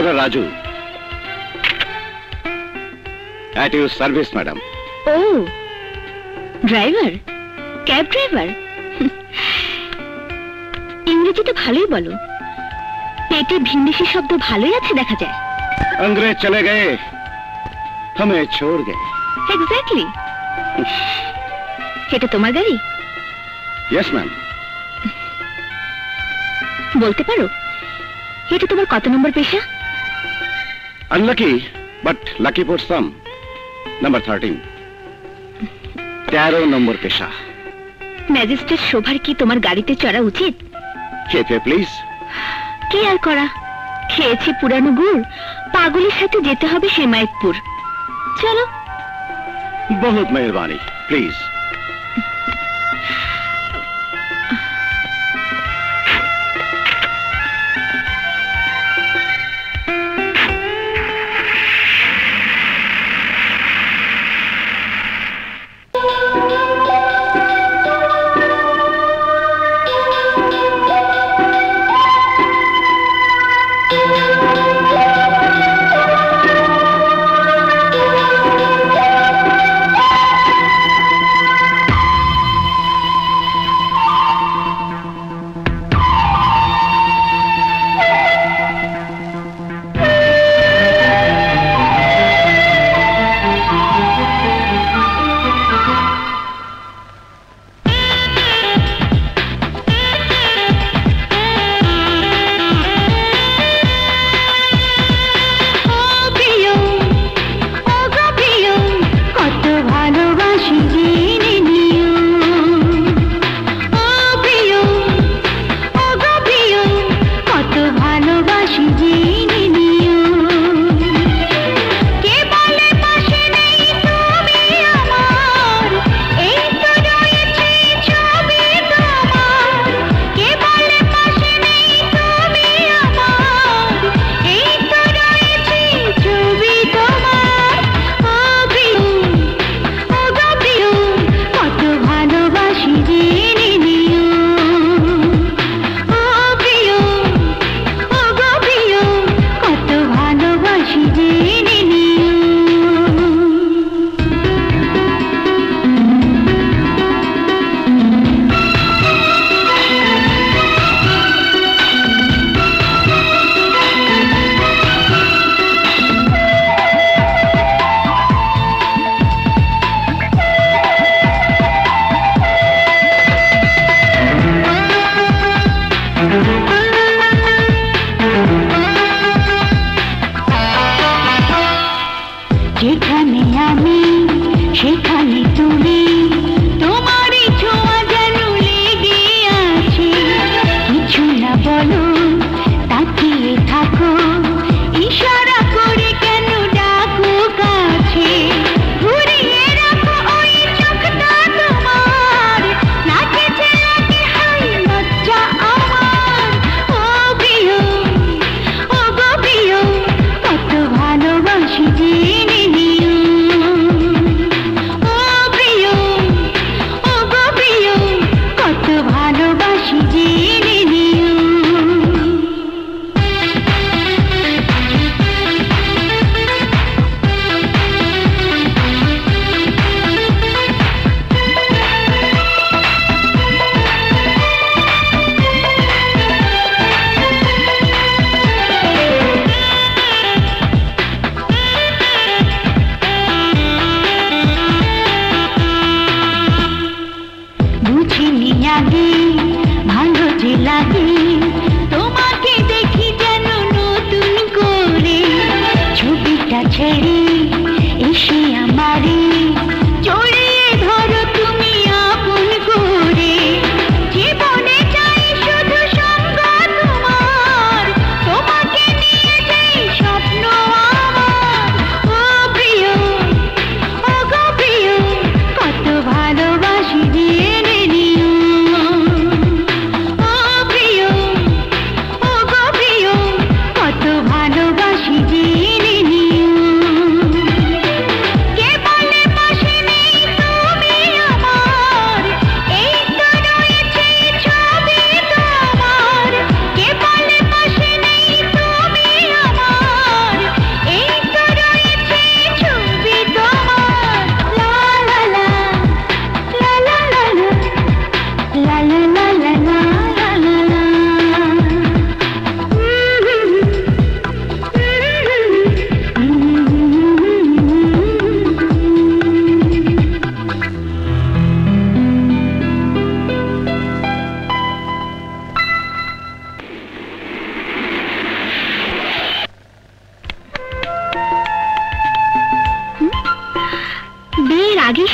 Driver Raju at your service madam. Oh driver, cab driver. इंग्रेजी तो भालोई बोलो, पेटे भिंडिशी शब्द भालोई आछे देखा जाए। अंग्रेज चले गए, हमें छोड़ गए। एग्जैक्टली। এটা তোমার গাড়ি? Yes ma'am. বলতে পারো এটা তোমার কত নম্বর পেশা? Unlucky but lucky for some. Number 13। 13 number পেশা। ম্যাজিস্ট্রেট শোভার কি তোমার গাড়িতে চড়া উচিত? খেতে প্লিজ। কি আর করা, খেয়েছি পুরানো গুড়, পাগলের সাথে যেতে হবে হেমায়তপুর। চলো। बहुत मेहरबानी, प्लीज।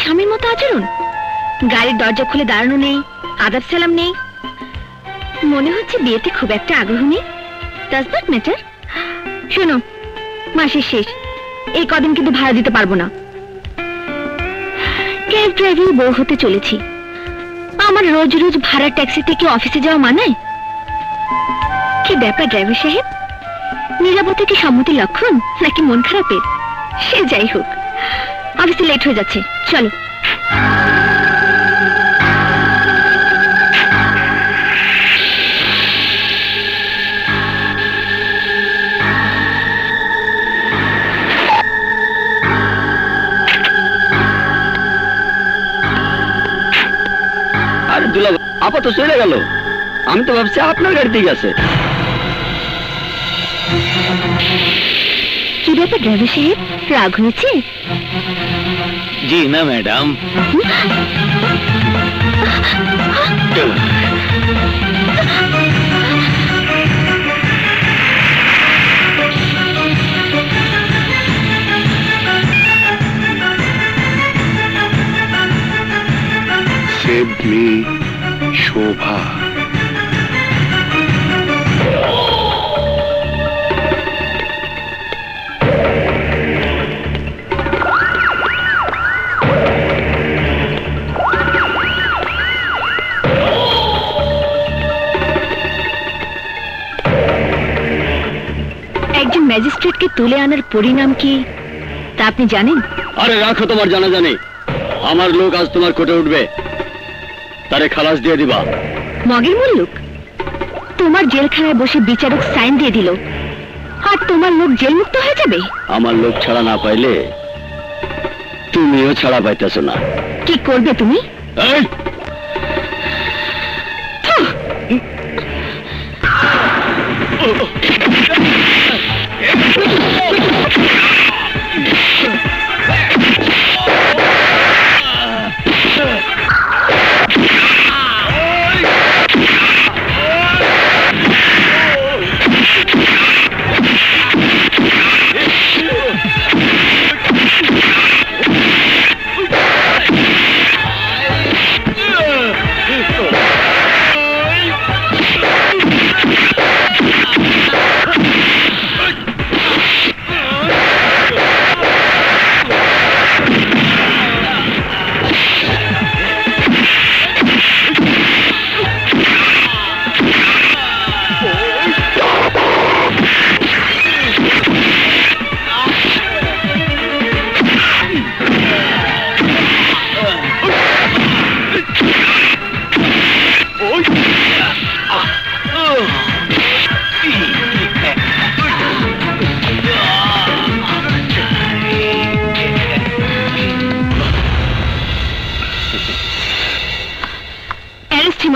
স্বামীর মতো আচরণ? গাড়ির দরজা খুলে দাঁড়ানো নেই, আদাব সালাম নেই। মনে হচ্ছে বিয়েতে খুব একটা আগ্রহ নেই। Does that matter? শোনো, মাসের শেষ, এই কদিন কিন্তু ভাড়া দিতে পারবো না। ক্যাব ড্রাইভিং বউ হতে চলেছি, আমার রোজ রোজ ভাড়া ট্যাক্সি থেকে অফিসে যাওয়া মানায়? কি ব্যাপার ড্রাইভার সাহেব, নিরাপত্তা কি সম্মতির লক্ষণ নাকি মন খারাপের? সে যাই হোক, অফিসে লেট হয়ে যাচ্ছে, চলো। আরে দুলা আপা তো চলে গেল, আমি তো ভাবছি আপনার গাড়িতে গেছে। কি ব্যাপার ড্রাইভার সাহেব, রাগ হয়েছে? জি না ম্যাডাম। Save me, শোভা। একজন ম্যাজিস্ট্রেটকে তুলে আনার পরিণাম কি তা আপনি জানেন? আরে রাখো তোমার জানা জানি, আমার লোক আজ তোমার কোর্টে উঠবে, তারে খালাস দিয়ে দিবা। মগের মুল্লুক, তোমার জেলখানায় বসে বিচারক সাইন দিয়ে দিল, আর তোমার লোক জেলমুক্ত হয়ে যাবে? আমার লোক ছাড়া না পাইলে তুমিও ছাড়া পাইতেছ না। কি করবে তুমি? এই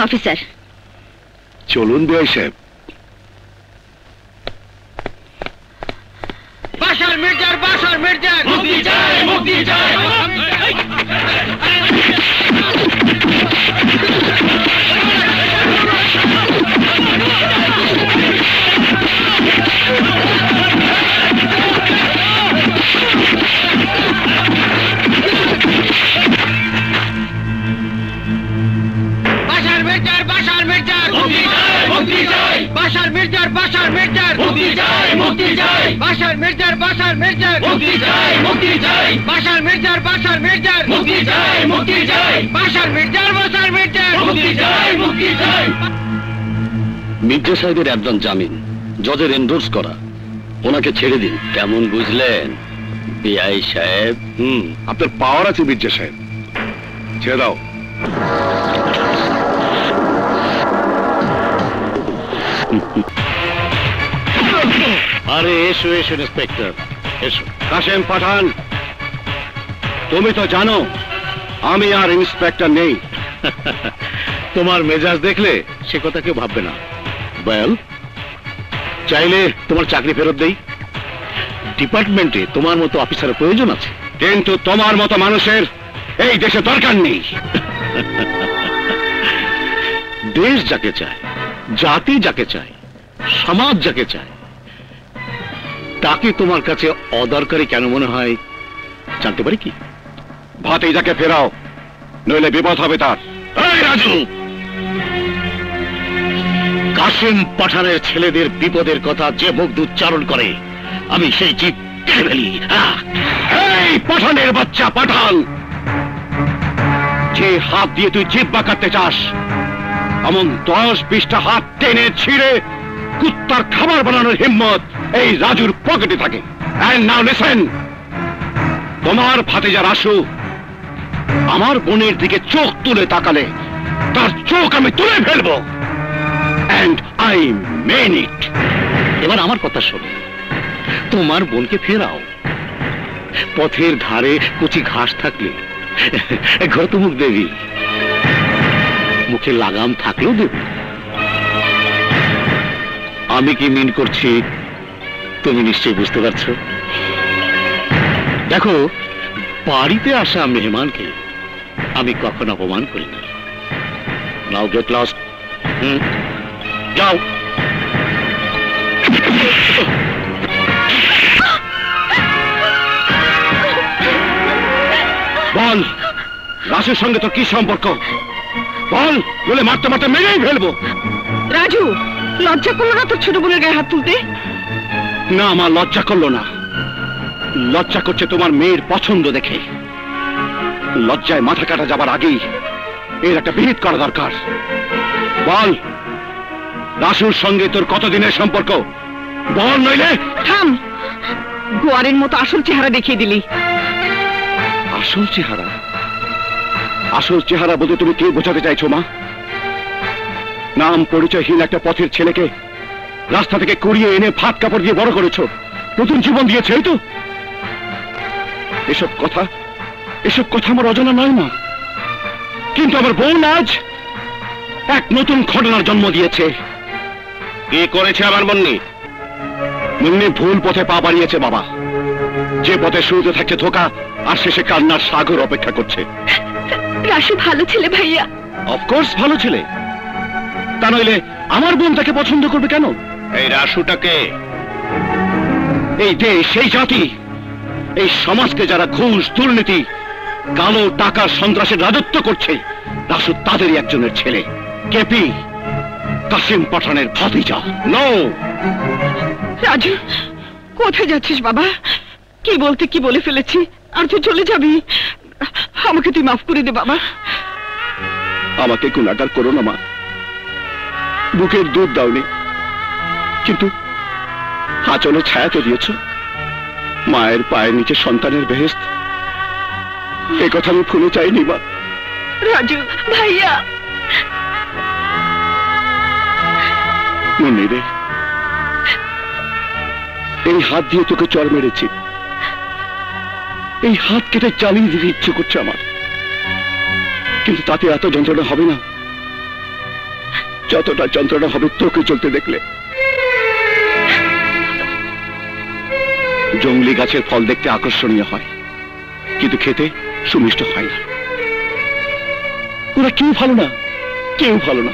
অফিসার, চলুন বিআই সাহেব। বাশার মির্জার, বাশার মির্জার মুক্তি চাই, মুক্তি চাই। বাশার মির্জার, বাশার মির্জার মুক্তি চাই, মুক্তি চাই। বাশার মির্জার, বাশার মির্জার মুক্তি চাই, মুক্তি চাই। বাশার মির্জার, বাশার মির্জার মুক্তি চাই, মুক্তি চাই। বাশার মির্জার, বাশার মির্জার মুক্তি চাই, মুক্তি চাই। মির্জা সাহেবের একজন জামিন, জজের এন্ডোর্স করা, ওনাকে ছেড়ে দিন। কেমন বুঝলেন বিআই সাহেব? আপনার পাওয়ার আছে মির্জা সাহেব, ছেড়ে দাও। আরে এসো এসো ইন্সপেক্টর, এসো। কাশেম পাঠান, তুমি তো জানো আমি আর ইন্সপেক্টর নেই। তোমার মেজাজ দেখলে সে কথা কেউ ভাববে না। বল, চাইলে তোমার চাকরি ফেরত দেই। ডিপার্টমেন্টে তোমার মতো অফিসারের প্রয়োজন আছে, কিন্তু তোমার মতো মানুষের এই দেশে দরকার নেই। দেশ যাকে চায়, জাতি যাকে চায়, সমাজ যাকে চায়, তাকে তোমার কাছে অদরকারি কেন মনে হয় জানতে পারি কি? ভাতিজাকে ফেরাও, নইলে বিপদ হবে তার। এই রাজু, কাসেম পাঠানের ছেলেদের বিপদের কথা যে মুখ উচ্চারণ করে আমি সেই জিভ কেটে ফেলি। এই পাঠানের বাচ্চা পাঠান, যে হাত দিয়ে তুই জিহ্বা কাটতে চাস, এমন 10-20টা হাত টেনে ছিঁড়ে কুত্তার খাবার বানানোর হিম্মত এই রাজুর পকেটে থাকে। And now listen, তোমার ভাতিজা রাসু আমার বোনের দিকে চোখ তুলে তাকালে তার চোখ আমি তুলে ফেলবো। And I mean it. এবার আমার কথা শোনো, তোমার বোনকে ফেরাও। পথের ধারে কচি ঘাস থাকলে ঘর তো মুখ দেবি, মুখে লাগাম থাকলেও দেবি। আমি কি মিন করছি তুমি নিশ্চয়ই বুঝতে পারছো। দেখো, বাড়িতে আসা মেহমানকে আমি কখনো অপমান করি না। নাও গেট লস্ট। যাও। বল, রাসুর সঙ্গে তোর কি সম্পর্ক? বল, বলে মারতে মারতে মেরেই ফেলবো। রাজু, লজ্জা করলো না তোর ছোট বোনের গায়ে হাত তুলতে? না, আমার লজ্জা করলো না। লজ্জা করছে তোমার মেয়ের পছন্দ দেখে। লজ্জায় মাথা কাটা যাবার আগেই এর একটা বিহিত করা দরকার। বল, রাসুর সঙ্গে তোর কতদিনের সম্পর্ক? বল, নইলে। থাম, গোয়ারের মতো আসল চেহারা দেখিয়ে দিলি। আসল চেহারা? আসল চেহারা বলতে তুমি কে বোঝাতে চাইছো মা? নাম পরিচয়হীন একটা পথের ছেলেকে রাস্তা থেকে কুড়িয়ে এনে ভাত কাপড় দিয়ে বড় করেছো, নতুন জীবন দিয়েছে, এই তো? এসব কথা আমার অজানা নয় মা, কিন্তু আমার বোন আজ এক নতুন ঘটনার জন্ম দিয়েছে। কে করেছে আমার মুন্নি? মুন্নি ভুল পথে পা বাড়িয়েছে বাবা। যে পথে শুরুতে থাকছে ধোঁকা, আর শেষে কান্নার সাগর অপেক্ষা করছে। রাসু ভালো ছেলে ভাইয়া। অফকোর্স ভালো ছেলে, তা নইলে আমার বোন তাকে পছন্দ করবে কেন? এই রাসুটাকে, এই দেশ, সেই জাতি, এই সমাজকে যারা ঘুষ, দুর্নীতি, কালো টাকার সন্ত্রাসের রাজত্ব করছে, রাসু তাদেরই একজনের ছেলে। কেপি, কাসেম পাঠানের ভাতিজা। নো। রাজু, কোথায় যাচ্ছিস বাবা? কি বলতে কি বলে ফেলেছি, আর তুই চলে যাবি? আমাকে তুই মাফ করে দে বাবা। আমাকে গুনাহগার করো না মা। বুকের দুধ দাওনি, কিন্তু আঁচলে ছায়া তো দিয়েছ। মায়ের পায়ের নিচে সন্তানের বেহেশত, এই কথা আমি ভুলে চাইনি মা। রাজু ভাইয়া, মুন্নি রে, এই হাত দিয়ে তোকে চর মেরেছি, এই হাত কেটে চালিয়ে দিতে ইচ্ছে করছে আমার, কিন্তু তাতে এত যন্ত্রণা হবে না যতটা যন্ত্রণা হবে তোকে চলতে দেখলে। জঙ্গলি গাছের ফল দেখতে আকর্ষণীয় হয়, কিন্তু খেতে সুমিষ্ট হয় না। ওরা কেউ ভালো না, কেউ ভালো না।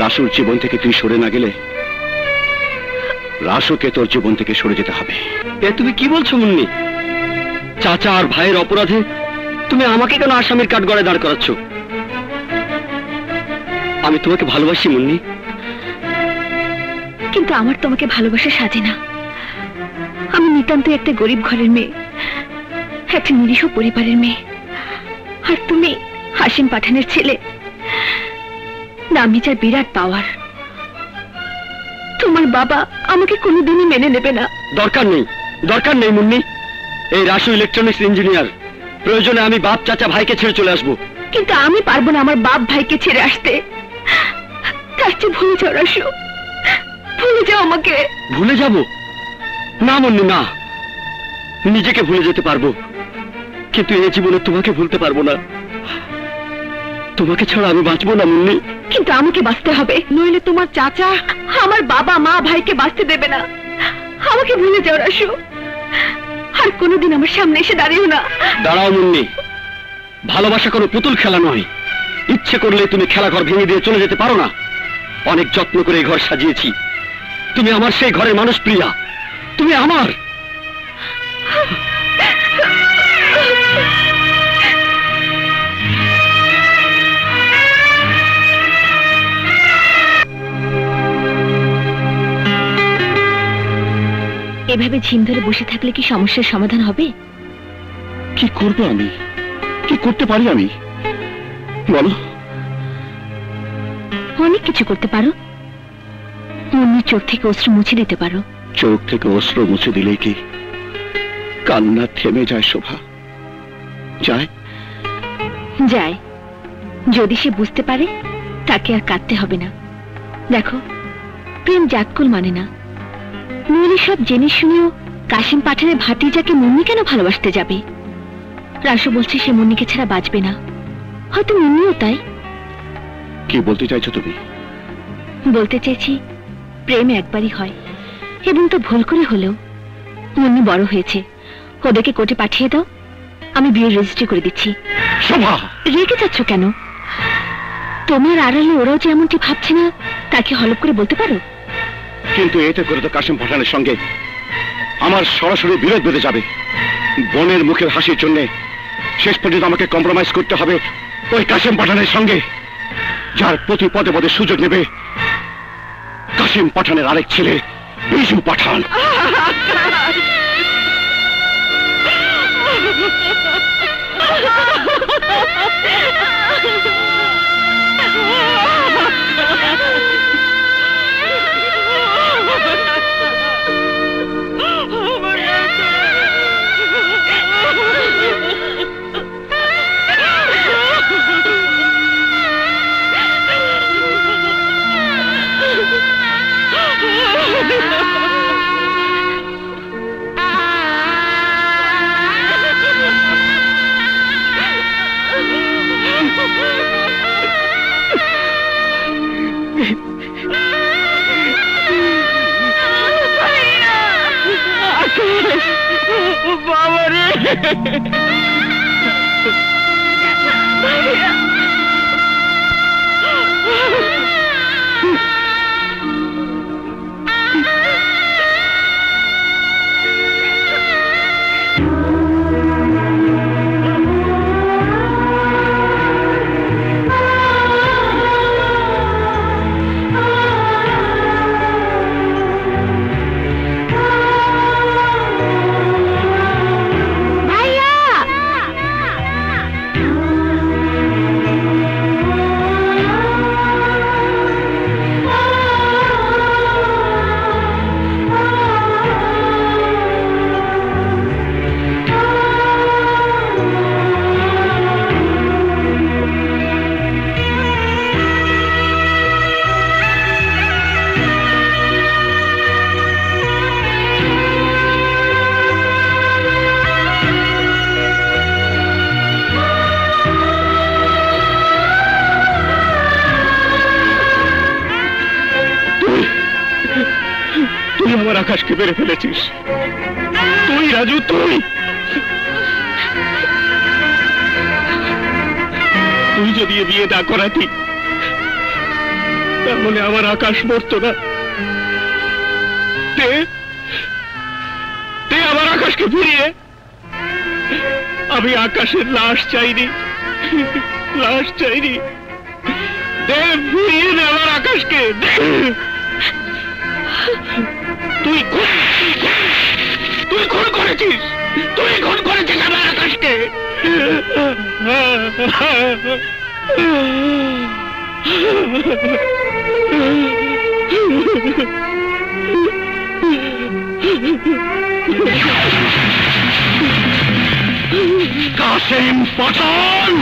রাসুর জীবন থেকে তুই সরে না গেলে রাসুকে তোর জীবন থেকে সরে যেতে হবে। এ তুমি কি বলছো মুন্নি? চাচা আর ভাইয়ের অপরাধে তুমি আমাকে কেন আসামির কাঠগড়ায় দাঁড় করাচ্ছ? আমি তোমাকে ভালোবাসি মুন্নি, কিন্তু আমার তোমাকে ভালোবাসা সাজে না। আমি নিতান্ত একটা গরিব ঘরের মেয়ে, একটা নিরীহ পরিবারের মেয়ে, আর তুমি হাসিম পাঠানের ছেলে। নামি যার বিরাট পাওয়ার। তোমার বাবা আমাকে কোনোদিনই মেনে নেবে না। দরকার নেই মুন্নি। এই রাসু ইলেকট্রনিক্স ইঞ্জিনিয়ার, প্রয়োজনে আমি বাপ চাচা ভাইকে ছেড়ে চলে আসবো। কিন্তু আমি পারবো না আমার বাপ ভাইকে ছেড়ে আসতে। তার চেয়ে ভুলে যাও রাসু, ভুলে যাও আমাকে। ভুলে যাব না মুন্নি, না। নিজেকে ভুলে যেতে পারবো, কিন্তু এই জীবনে তোমাকে ভুলতে পারবো না। তোমাকে ছাড়া আমি বাঁচবো না মুন্নি। কিন্তু আমাকে বাঁচতে হবে, নইলে তোমার চাচা আমার বাবা মা ভাইকে বাঁচতে দেবে না। আমাকে ভুলে যাও রাসু, আর কোনোদিন আমার সামনে এসে দাঁড়িও না। দাঁড়াও মুন্নি, ভালোবাসা কোনো পুতুল খেলা নয়। ইচ্ছে করলে তুমি খেলাঘর ভেঙে দিয়ে চলে যেতে পারো না। অনেক যত্ন করে এই ঘর সাজিয়েছি, তুমি আমার সেই ঘরের মানুষ প্রিয়া, তুমি আমার। এভাবে ঝিম ধরে বসে থাকলে কি সমস্যার সমাধান হবে? কি করবো আমি? কি করতে পারি আমি? বলো। অনেক কিছু করতে পারো। মুন্নির চোখ থেকে অশ্রু মুছে দিতে পারো। চোখ থেকে অশ্রু মুছে দিলেই কি কান্না থেমে যায় শোভা? যায় যায়। যদি সে বুঝতে পারে তাকে আর কাঁদতে হবে না। দেখো, প্রেম জাতকুল মানে না। মুন্নি সব জেনে শুনেও কাশিম পাঠানের ভাতিজাকে মুন্নি কেন ভালোবাসতে যাবে? রাসু বলছে সে মুন্নিকে ছাড়া বাঁচবে না। হয়তো মুন্নিও তাই। কি বলতে চাইছো তুমি? বলতে চেয়েছি, প্রেম একবারই হয়, এবং তো ভুল করে হলেও। মুন্নি বড় হয়েছে, ওদেরকে কোর্টে পাঠিয়ে দাও, আমি বিয়ের রেজিস্ট্রি করে দিচ্ছি। শোভা, রেগে যাচ্ছ কেন? তোমার আড়ালে ওরাও যে এমনটি ভাবছে না তাকে হলপ করে বলতে পারো। কিন্তু এতে করে তো কাশিম পাঠানের সঙ্গে আমার সরাসরি বিরোধ বেঁধে যাবে। বোনের মুখের হাসির জন্য শেষ পর্যন্ত আমাকে কম্প্রোমাইজ করতে হবে ওই কাশিম পাঠানের সঙ্গে, যার প্রতি পদে পদে সুযোগ নেবে কাশিম পাঠানের আরেক ছেলে বিজু পাঠান। আমার আকাশকে মেরে ফেলেছিস তুই, রাজু, তুই যদি বিয়ে না করাতি তাহলে আমার আকাশ মরতো না। তে আমার আকাশকে ফিরিয়ে। আমি আকাশের লাশ চাইনি, লাশ চাইনি। ফিরিয়ে নে আমার আকাশকে। তুই খুন করেছিস, তুই খুন করেছিস আমার আকাশকে। কাসেম পাঠান,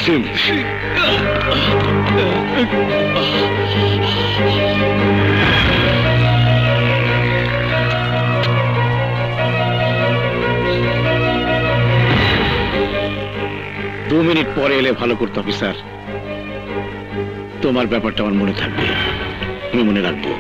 কাসিম। দু মিনিট পরে এলে ভালো করতে হবে স্যার। তোমার ব্যাপারটা আমার মনে থাকবে, আমি মনে রাখবো।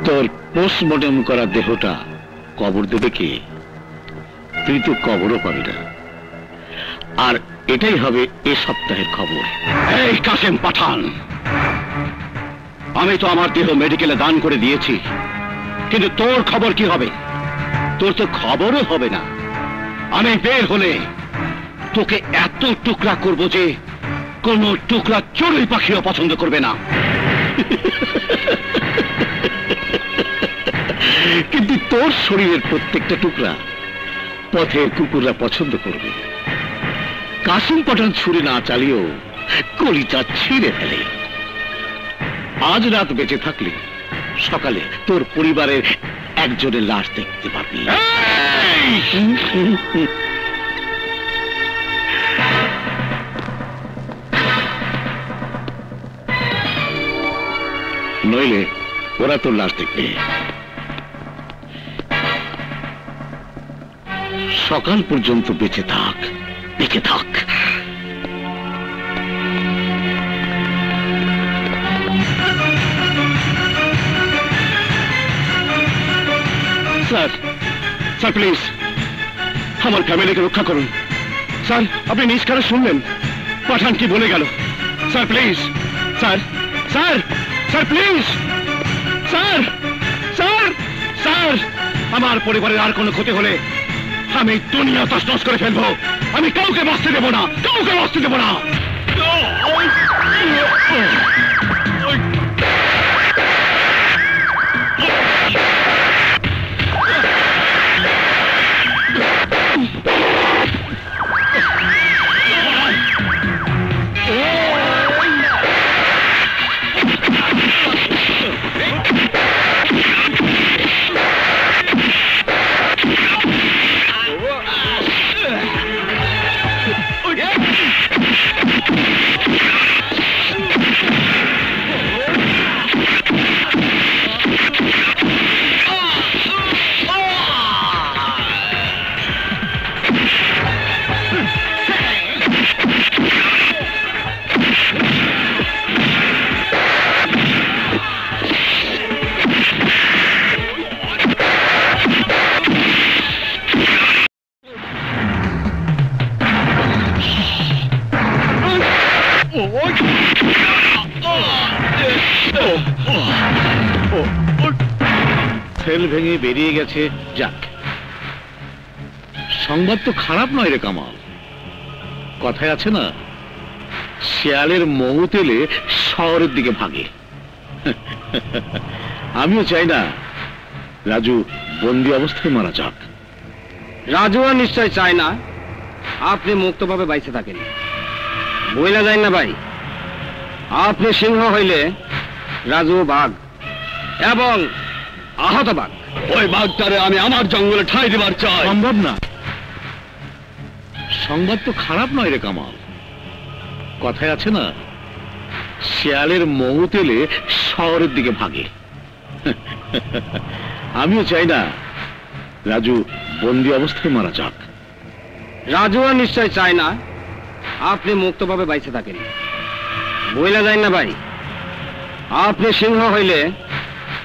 তোর পোস্টমর্টম করা দেহটা কবর দেবে কে? তুই তো কবরও পাবি না। আর এটাই হবে এ সপ্তাহের খবর। এই কাসেম পাঠান, আমি তো আমার দেহ মেডিকেলে দান করে দিয়েছি, কিন্তু তোর খবর কি হবে? তোর তো খবরও হবে না। আমি বের হলে তোকে এত টুকরা করব যে কোন টুকরা চড়ুই পাখিও পছন্দ করবে না। কিন্তু তোর শরীরের প্রত্যেকটা টুকরা পথের কুকুররা পছন্দ করবে। কাসিম পাঠান ছুরি না চালিয়েও কলিজা ছিঁড়ে ফেলে। আজ রাত বেঁচে থাকলে সকালে তোর পরিবারের একজনের লাশ দেখতে পাবি। নইলে ওরা তোর লাশ দেখবে। সকাল পর্যন্ত বেঁচে থাক, বেঁচে থাক। স্যার, স্যার প্লিজ আমার ফ্যামিলিকে রক্ষা করুন। স্যার, আপনি নিজ কানে শুনলেন পাঠান কি বলে গেল। Sir please, sir, sir, sir please, sir, sir, sir, আমার পরিবারের আর কোনো ক্ষতি হলে আমি দুনিয়া তছনছ করে ফেলবো। আমি কাউকে বাঁচতে দেবো না, কাউকে বাঁচতে দেবো না। সেল ভেঙে বেরিয়ে গেছে, যাক। সংবাদ তো খারাপ নয় রে কামাল। কথায় আছে না, শিয়ালের মৌত এলে শহরের দিকে ভাগে। আমিও চাই না রাজু বন্দি অবস্থায় মারা যাক। রাজুও নিশ্চয় চায় না আপনি মুক্তভাবে বাইসে থাকেন। বইলা যায় না ভাই, আপনি সিংহ হইলে রাজু বাঘ এবং আহত বাঘ। ওই বাঘটারে আমি আমার জঙ্গলে ঠাঁই দিবার চাই। সম্ভব না। সংবাদ তো খারাপ নয় রে কামাল। কথায় আছে না, শিয়ালের মৌত এলে শহরের দিকে ভাগে। আমিও চাই না রাজু বন্দি অবস্থায় মারা যাক। রাজুও নিশ্চয় চায় না আপনি মুক্তভাবে বাইসে থাকেন। বইলা যায় না ভাই, আপনি সিংহ হইলে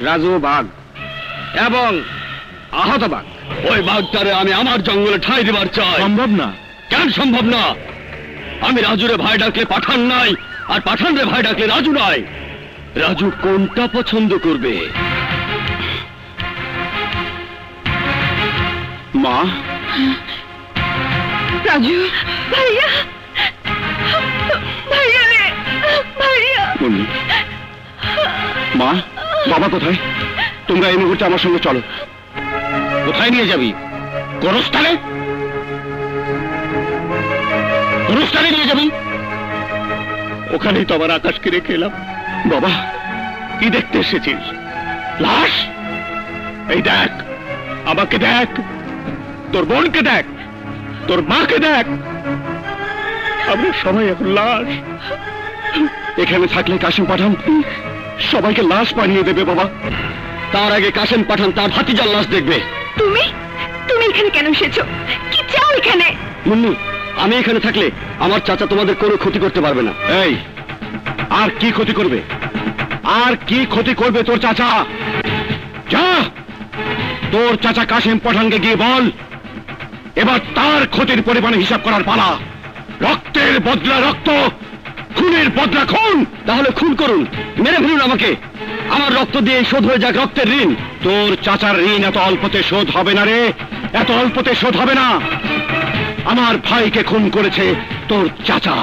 রাজু বাঘ এবং আহত বাঘ। ওই বাঘটারে আমি আমার জঙ্গলে ঠাঁই দিবার চাই। সম্ভব না। কেন সম্ভব না? আমি রাজুরে ভাই ডাকলে পাঠান নাই, আর পাঠান রে ভাই ডাকলে রাজু নয়। রাজু কোনটা পছন্দ করবে? মা, রাজু ভাইয়া, ভাইয়া রে ভাইয়া। মুন্নি, মা, বাবা কোথায়? তোমরা এই মুহূর্তে আমার সঙ্গে চলো। কোথায় নিয়ে যাবি? গোরস্থানে? গোরস্থানে নিয়ে যাবি? ওখানেই তো আমার আকাশকে রেখে এলাম। বাবা, কি দেখতে এসেছিস? লাশ? এই দেখ, আমাকে দেখ, তোর বোনকে দেখ, তোর মাকে দেখ, আমরা সবাই এখন লাশ। এখানে থাকলে কাশিম পাঠান সবাইকে লাশ বানিয়ে দেবে বাবা। তার আগে কাশিম পাঠান তার ভাতিজার লাশ দেখবে। তুমি তুমি এখানে কেন এসেছো? কি চাও এখানে? মুন্নি, আমি এখানে থাকলে আমার চাচা তোমাদের কোনো ক্ষতি করতে পারবে না। এই, আর কি ক্ষতি করবে? আর কি ক্ষতি করবে তোর চাচা? যা, তোর চাচা কাশিম পাঠানকে গিয়ে বল, এবার তার ক্ষতির পরিমাণে হিসাব করার পালা। রক্তের বদলা রক্ত, খুনের বদলা খুন। তাহলে খুন করুন, মেরে ফেলুন আমাকে। আমার রক্ত দিয়ে শোধ হয়ে যাক রক্তের ঋণ। তোর চাচার ঋণ এত অল্পতে শোধ হবে না রে, এত অল্পতে শোধ হবে না। আমার ভাইকে খুন করেছে তোর চাচা,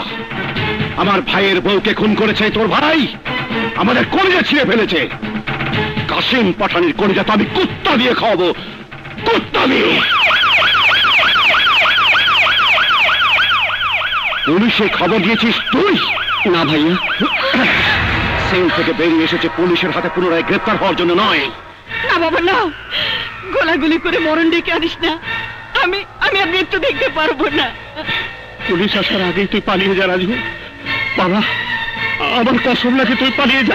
আমার ভাইয়ের বউকে খুন করেছে তোর ভাই, আমাদের কলিজা ছিঁড়ে ফেলেছে। কাশিম পাঠানের কলিজা তো আমি কুত্তা দিয়ে খাওয়াবো, কুত্তা দিয়ে। পুলিশে খবর দিয়েছিস তুই? না ভাইয়া, সেল থেকে বেরিয়ে এসেছে পুলিশের হাতে পুনরায় গ্রেপ্তার হওয়ার জন্য নয়। না বাবা না, গোলাগুলি করে মরণ ডেকে আনিস না। আমি আমি আর মৃত্যু দেখতে পারবো না। পুলিশ আসার আগেই তুই পালিয়ে যা রাজু। বাবা, আমার কসম লাগে তুই পালিয়ে যা।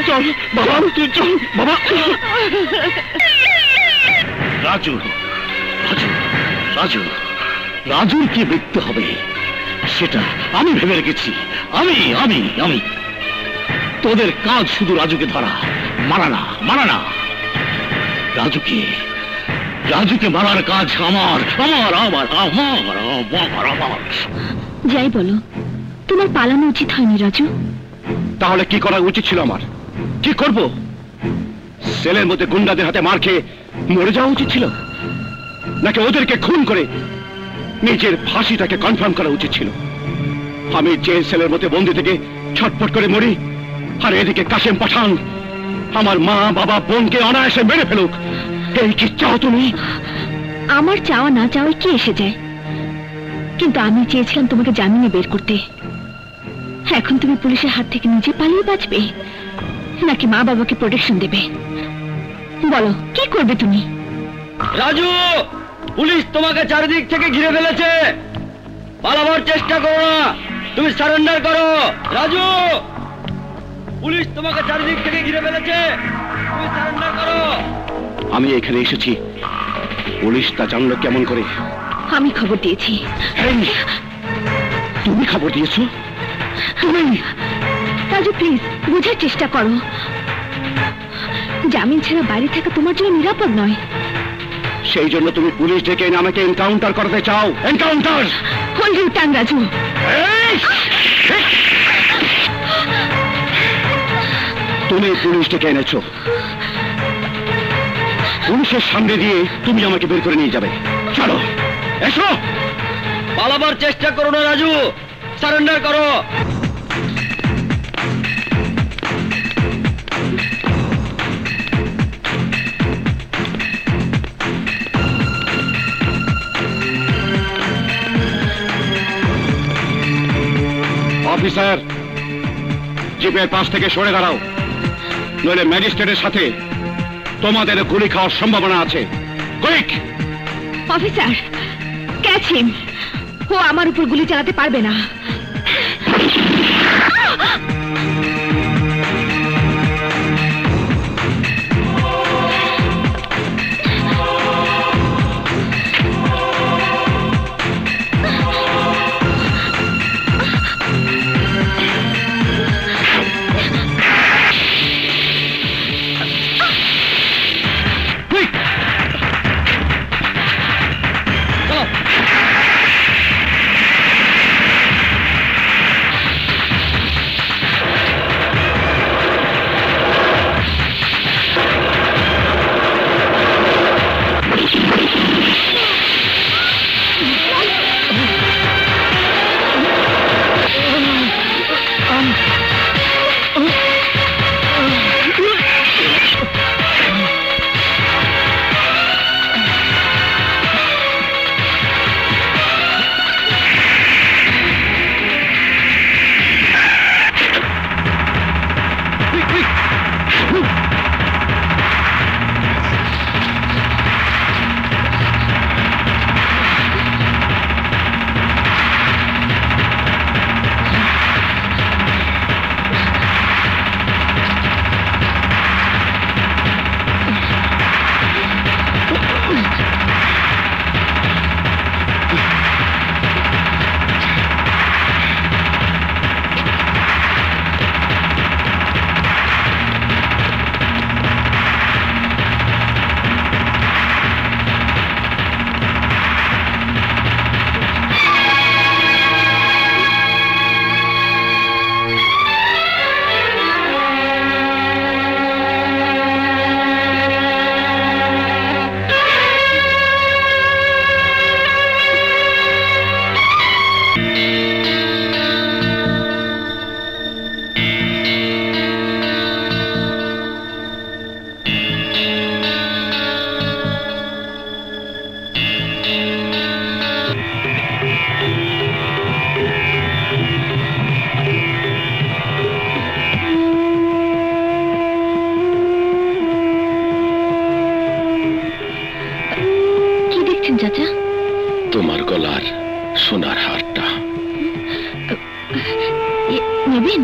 চল বাবা, তুই চল বাবা। রাজু, রাজু, রাজু, রাজুর কি মৃত্যু হবে সেটা আমি ভেবে রেখেছি। আমি আমি আমি তোদের কাজ শুধু রাজুকে ধরা, মারা না, মারা না। রাজুকে রাজুকে মারার কাজ আমার আমার আমার আমার আমার আমার। যাই বলো, তোমার পালানো উচিত হয়নি রাজু। তাহলে কি করা উচিত ছিল আমার? কি করব? সেলের মধ্যে গুন্ডাদের হাতে মার খেয়ে মরে যাওয়া উচিত ছিল, নাকি ওদেরকে খুন করে নিজের ফাঁসিটাকে কনফার্ম করা উচিত ছিল? আমি জেল সেলের মধ্যে বন্দি থেকে ছটফট করে মরি, আর এদিকে কাশিম পাঠান আমার মা বাবা বোনকে অনায়াসে মেরে ফেলুক। এই কি চাও তুমি? আমার চাওয়া না চাওয়াই কি এসে যায়, কিন্তু আমি চেয়েছিলাম তোমাকে জামিনে বের করতে। এখন তুমি পুলিশের হাত থেকে নিজে পালিয়ে বাঁচবে, নাকি মা বাবাকে প্রোটেকশন দেবে? বলো, কি করবে তুমি? রাজু, পুলিশ তোমাকে চারিদিক থেকে ঘিরে ফেলেছে। পালাবার চেষ্টা করো না, তুমি সারেন্ডার করো। রাজু, পুলিশ তোমাকে চারিদিক থেকে ঘিরে ফেলেছে, তুমি সারেন্ডার করো। আমি এখানে এসেছি, পুলিশ তা জানলো কেমন করে? আমি খবর দিয়েছি। এই, তুমি খবর দিয়েছো? তুমি? রাজু প্লিজ, বোঝার চেষ্টা করো। জামিন ছাড়া বাইরে থাকা তোমার জন্য নিরাপদ নয়। সেই জন্য তুমি পুলিশ ডেকে এনে আমাকে এনকাউন্টার করতে চাও? Encounter? Hold your tongue Raju. তুমি পুলিশ ডেকে এনেছো, পুলিশের সামনে দিয়ে তুমি আমাকে বের করে নিয়ে যাবে। চলো, এসো। পালাবার চেষ্টা করো না রাজু, সারেন্ডার করো। অফিসার, জিপের পাশ থেকে সরে দাঁড়াও, নইলে ম্যাজিস্ট্রেটের সাথে তোমাদের গুলি খাওয়ার সম্ভাবনা আছে। কুইক! অফিসার, ক্যাচ হিম। ও আমার উপর গুলি চালাতে পারবে না। চাচ্ছেন চাচা? তোমার গলার সোনার হারটা। নেবেন?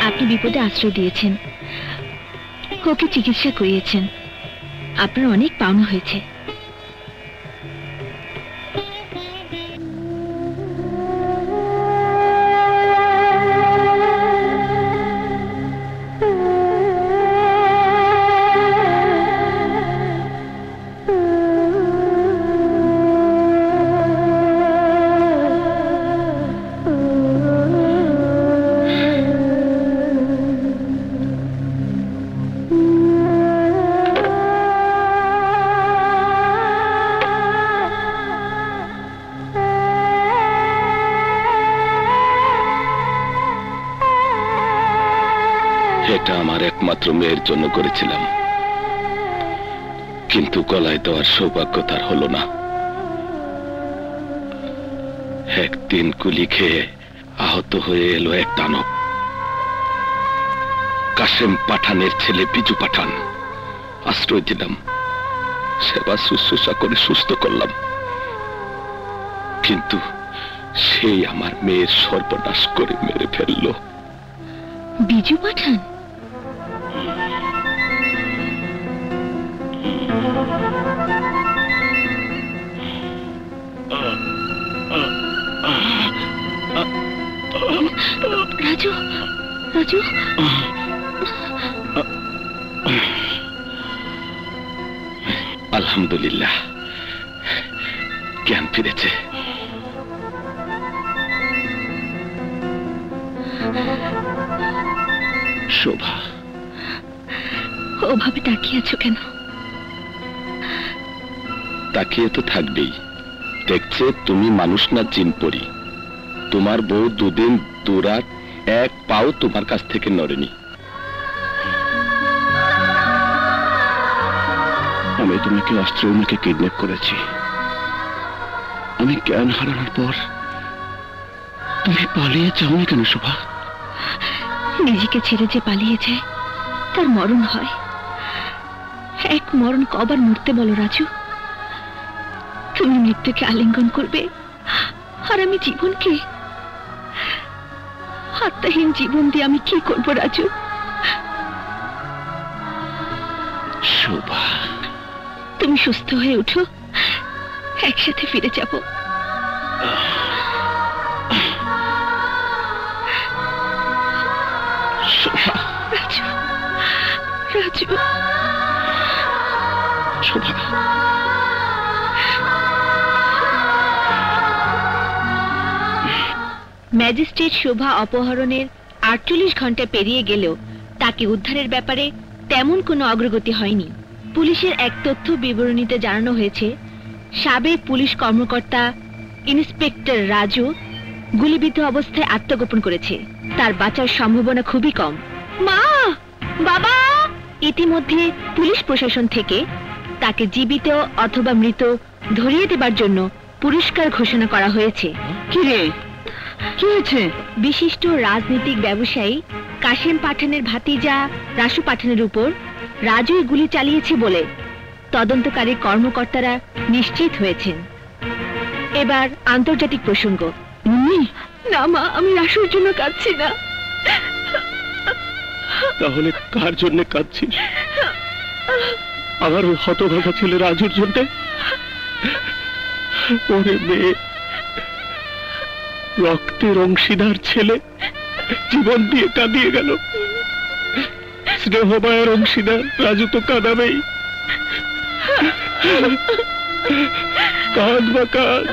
আপনি বিপদে আশ্রয় দিয়েছেন, ওকে চিকিৎসা করিয়েছেন, আপনার অনেক পাওনা হয়েছে। এটা আমার একমাত্র মেয়ের জন্য করেছিলাম, কিন্তু গলায় দেওয়ার সৌভাগ্য তার হলো না। একদিন গুলি খেয়ে আহত হয়ে এলো এক দানব, কাশেম পাঠানের ছেলে বিজু পাঠান। আশ্রয় দিলাম, সেবা শুশ্রূষা করে সুস্থ করলাম, কিন্তু সেই আমার মেয়ের সর্বনাশ করে মেরে ফেললো। বিজু পাঠান? রাজু, রাজু, আলহামদুলিল্লাহ, জ্ঞান ফিরেছে। শোভা, ওভাবে তাকিয়ে আছো কেন? তাকিয়ে তো থাকবেই, দেখছে তুমি মানুষ না জিন পরি। তোমার বউ দুদিন দুরাত এক পাও তোমার কাছ থেকে নড়েনি। আমি তোমাকে অস্ত্রকে কিডন্যাপ করেছি। আমি জ্ঞান হারানোর পর তুমি পালিয়ে যাও না কেন শোভা? নিজেকে ছেড়ে যে পালিয়ে যায় তার মরণ হয়। এক মরণ কবার মরতে বলো রাজু? তুমি মৃত্যুকে আলিঙ্গন করবে আর আমি জীবনকে? আত্মাহীন জীবন দিয়ে আমি কি করবো রাজু? শোভা, তুমি সুস্থ হয়ে উঠো, একসাথে ফিরে যাব। শোভা, রাজু, রাজু, শোভা। ম্যাজিস্ট্রেট শোভা অপহরণের 48 ঘন্টা পেরিয়ে গেলেও তাকে উদ্ধারের ব্যাপারে তেমন কোনো অগ্রগতি হয়নি। পুলিশের এক তথ্য বিবরণীতে জানানো হয়েছে, সাবেক পুলিশ কর্মকর্তা ইন্সপেক্টর রাজু গুলিবিদ্ধ অবস্থায় আত্মগোপন করেছে। তার বাঁচার সম্ভাবনা খুবই কম। মা, বাবা! ইতিমধ্যে পুলিশ প্রশাসন থেকে তাকে জীবিত অথবা মৃত ধরিয়ে দেবার জন্য পুরস্কার ঘোষণা করা হয়েছে। কি রে, কি হয়েছে? বিশিষ্ট রাজনৈতিক ব্যবসায়ী কাশেম পাঠানের ভাতিজা রাসু পাঠানের উপর রাজুই গুলি চালিয়েছে বলে তদন্তকারী কর্মকর্তারা নিশ্চিত হয়েছেন। এবার আন্তর্জাতিক প্রসঙ্গ। না মা, আমি রাসুর জন্য কাঁদছি না। তাহলে কার জন্য কাঁদছিস? আমার ওই হতভাগা ছেলে রাজুর জন্য? ওরে মেয়ে, রক্তের অংশীদার ছেলে জীবন দিয়ে কাঁদিয়ে গেল। স্নেহমায়ের অংশীদার রাজু তো কাঁদাবেই। কাঁদ বা কাঁদ,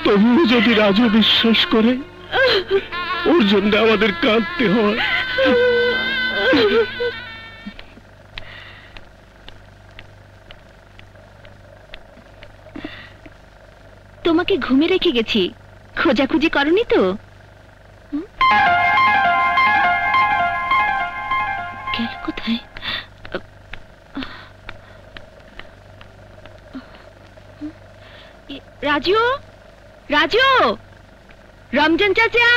তবুও যদি রাজু বিশ্বাস করে ওর জন্য আমাদের কাঁদতে হয়। তোমাকে ঘুমে রেখে গেছি, খোঁজাখুঁজি করনি তো? গেল কোথায়? রাজু, রাজু, রমজান চাচা।